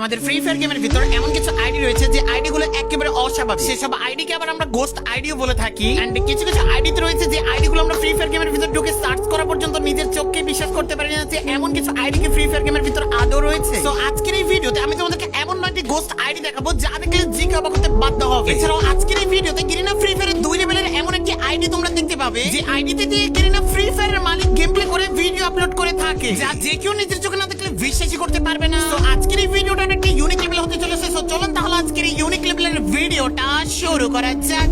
আমাদের free fire গেমের ভিতর এমন কিছু আইডি রয়েছে যে আইডি গুলো একেবারে অস্বাভাবিক। সেসব আইডি কে আবার আমরা গোস্ট আইডিও বলে থাকি। এন্ড কিছু কিছু আইডি রয়েছে যে আইডি গুলো আমরা ফ্রি ফায়ার গেমের ভিতর ঢুকে সার্চ করা পর্যন্ত নিজের চোখকে বিশ্বাস করতে পারি না যে এমন কিছু আইডি কি ফ্রি ফায়ার গেমের ভিতর আদৌ রয়েছে। তো আজকের এই ভিডিওতে আমি তোমাদেরকে এমন 9টি গোস্ট আইডি দেখাবো যা দেখে জিজ্ঞাসা করতে বাধ্য হবে। এছাড়াও আজকের এই ভিডিওতে গেরিনা ফ্রি ফায়ারের 2 লেভেলের এমন একটি আইডি তোমরা দেখতে পাবে যে আইডিতে দিয়ে গেরিনা ফ্রি ফায়ারের মালিক গেম প্লে করে ভিডিও আপলোড করে থাকে যা যে কেউ নিজের চোখে না দেখলে বিশ্বাসই করতে পারবে না। তো আজকের এই ভিডিওটা একটা ইউনিক লেভেল হতে চলেছে। সো চলুন তাহলে আজকের এই ইউনিক লেভেলের ভিডিওটা শুরু করা যাক।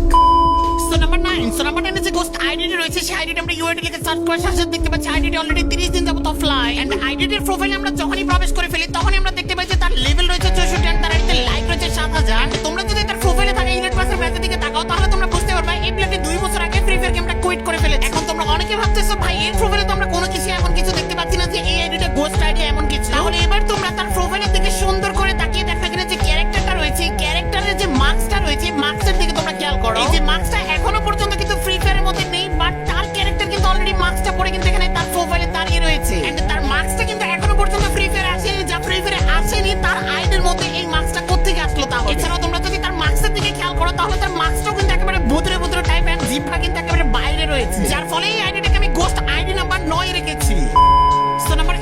সো নাম্বার 9 যে গোস্ট আইডিটি রয়েছে সেই আইডিটি আমরা ইউআইডি লিখে সার্চ করার সাথে সাথে দেখতে পাচ্ছি আইডিটি অলরেডি 30 দিন যাবত অফলাইন। এন্ড আইডিটির প্রোফাইলে আমরা যখনই প্রবেশ করে ফেলি তখনই আমরা দেখতে পাই যে তার লেভেল রয়েছে 64 এন্ড তার আইডিতে লাইক রয়েছে 7000। তোমরা যদি তার প্রোফাইলে থাকা ইলিট পাসের ম্যাচের দিকে তাকাও তাহলে তোমরা বুঝতে পারবে এই প্লেয়ারটি 2 বছর আগে ফ্রি ফায়ার গেমটা কুইট করে ফেলেছে। এখন তোমরা অনেকে ভাবতেছো ভাই এর প্রোফাইলে তো আমরা কোনো কিছু এমন কিছু দেখতে পাচ্ছি না যে এই আইডিটা গোস্ট আইডি এমন কিছু। তাহলে এবার তোমরা তার প্রোফাইলের দিকে সুন্দর করে তাকিয়ে দেখো এখানে যে ক্যারেক্টারটা রয়েছে এই ক্যারেক্টারের যে মার্কসটা রয়েছে মার্কসের দিকে তোমরা খেয়াল করো। এই যে মার্কসটা এখনো পর্যন্ত কিন্তু ফ্রি ফায়ারের মধ্যে নেই বাট তার ক্যারেক্টার কিন্তু অলরেডি মার্কসটা পড়ে কিন্তু এখানে তার প্রোফাইলে দাঁড়িয়ে রয়েছে। এন্ড তার মার্কসটা কিন্তু এখনো পর্যন্ত ফ্রি ফায়ারে আসেনি। যা ফ্রি ফায়ারে আসেনি তার আইডির মধ্যে এই মার্কসটা কোত্থেকে আসলো তাহলে? এছাড়াও তোমরা যদি তার মার্কসের দিকে খেয়াল করো তাহলে তার মার্কসটাও কিন্তু একেবারে ভুতুরে ভুতুরে টাইপ এন্ড জিভটা কিন্তু একেবারে বাইরে রয়েছে যার ফলে এই আইডিটাকে আমি গোস্ট আইডি নাম্বার 9 রেখেছি। সো নাম্বার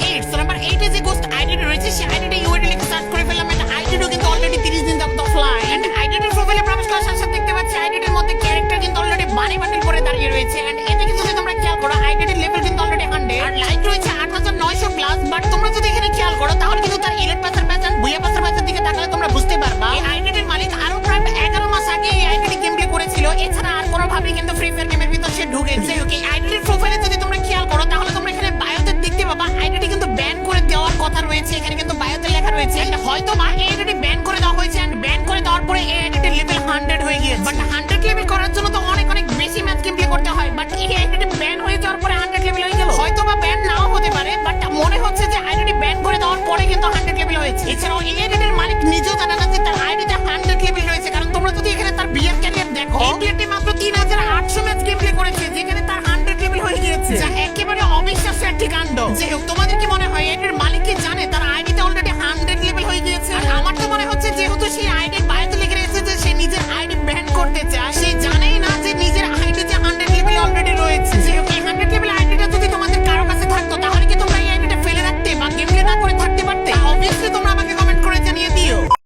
8 এ যে গোস্ট আইডিটা রয়েছে সেই আইডিটা ইউআইডি লিখে সার্চ করে ফেললাম। এন্ড আইডিটাও কিন্তু অলরেডি 30 দিন যাবত অফলাইন। এন্ড আইডিটির প্রোফাইলে প্রবেশ করার সাথে সাথে দেখতে পাচ্ছি আইডিটির মধ্যে ক্যারেক্টার কিন্তু অলরেডি বানি বান্ডিল করে দাঁড়িয়ে রয়েছে। এন্ড এদিকে যদি তোমরা খেয়াল করো আইডিটির লেভেল কিন্তু অলরেডি 100 আর লাইক রয়েছে 8900 প্লাস। বাট তোমরা যদি এখানে খেয়াল করো তাহলে কিন্তু তার ইলিট পাসের ম্যাচ আর বুয়া পাসের ম্যাচের দিকে তাকালে তোমরা বুঝতে পারবা এই আইডিটির মালিক আরো প্রায় 11 মাস আগে এই আইডিটি গেম প্লে করেছিল। এছাড়া আর কোনো ভাবে কিন্তু ফ্রি ফায়ার গেমের ভিতর সে ঢুকেছে। ওকে আইডিটির প্রোফাইলে যদি তোমরা খেয়াল করো তাহলে তোমরা এখানে বায়োতে দেখতে পাবা আইডিটি কিন্তু ব্যান করে দেওয়ার কথা রয়েছে। এখানে কিন্তু বায়োতে লেখা রয়েছে হয়তো বা এই আইডিটি ব্যান করে দেওয়া হয়েছে এন্ড ব্যান করে দেওয়ার পরে এই আইডিটির লেভেল 100 হয়ে গিয়েছে। বাট 100 লেভেল করার জন্য তো অনেক অনেক বেশি ম্যাচ গেম প্লে করতে হয়। বাট এই আইডিটি ব্যান হয়ে যাওয়ার পরে 100 লেভেল হয়ে গেল। হয়তো বা ব্যান নাও হতে পারে বাট মনে হচ্ছে যে আইডিটি ব্যান করে দেওয়ার পরে কিন্তু 100 লেভেল হয়েছে। এছাড়াও এই